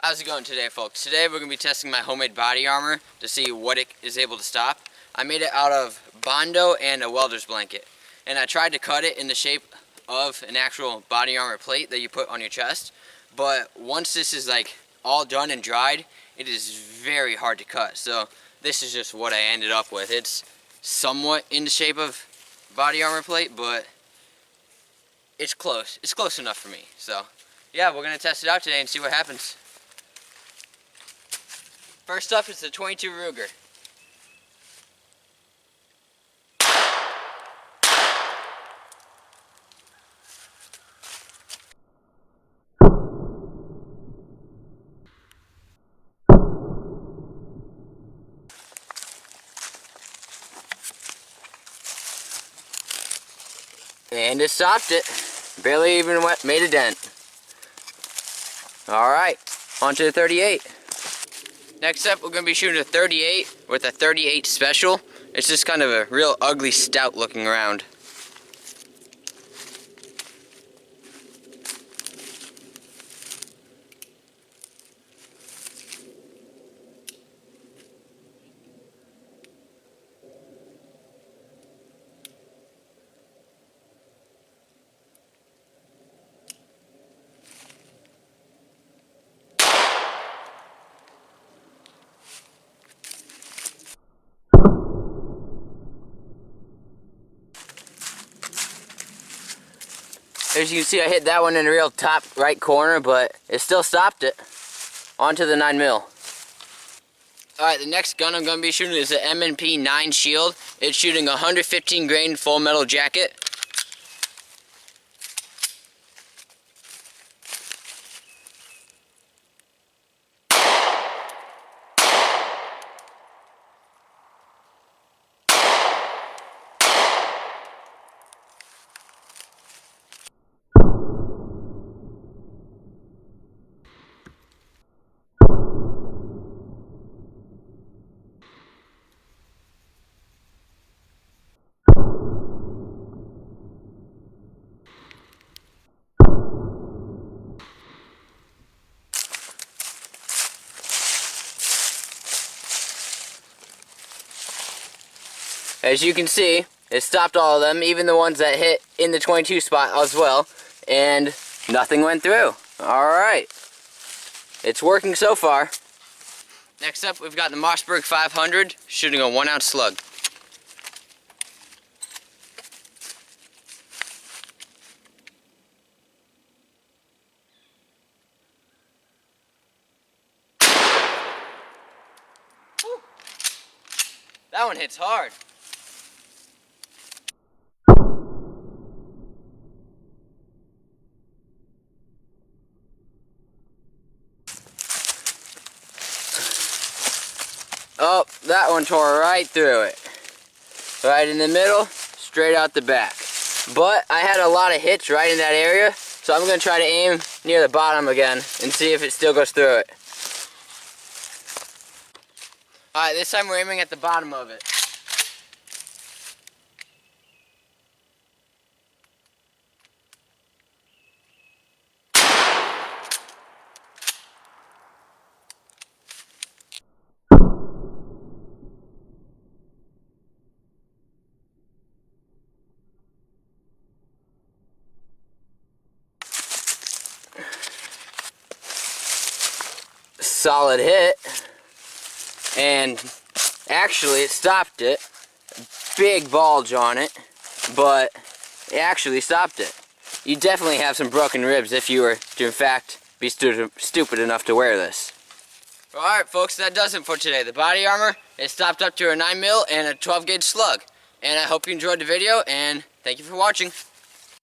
How's it going today, folks? Today we're going to be testing my homemade body armor to see what it is able to stop. I made it out of bondo and a welder's blanket. And I tried to cut it in the shape of an actual body armor plate that you put on your chest. But once this is like all done and dried, it is very hard to cut. So this is just what I ended up with. It's somewhat in the shape of body armor plate, but it's close. It's close enough for me. So yeah, we're going to test it out today and see what happens. First up is the 22 Ruger. And it stopped it. Barely even made a dent. Alright, on to the 38. Next up, we're going to be shooting a 38 with a 38 special. It's just kind of a real ugly stout looking round. As you can see, I hit that one in the real top right corner, but it still stopped it. Onto the 9mm. Alright, the next gun I'm going to be shooting is the M&P 9 Shield. It's shooting a 115 grain full metal jacket. As you can see, it stopped all of them, even the ones that hit in the 22 spot as well, and nothing went through. Alright. It's working so far. Next up, we've got the Mossberg 500, shooting a 1-ounce slug. Woo. That one hits hard. Oh, that one tore right through it. Right in the middle, straight out the back. But I had a lot of hits right in that area, so I'm going to try to aim near the bottom again and see if it still goes through it. Alright, this time we're aiming at the bottom of it. Solid hit, and actually it stopped it. Big bulge on it, but it actually stopped it. You definitely have some broken ribs if you were to in fact be stupid enough to wear this. Alright folks, that does it for today. The body armor is stopped up to a 9mm and a 12 gauge slug. And I hope you enjoyed the video, and thank you for watching.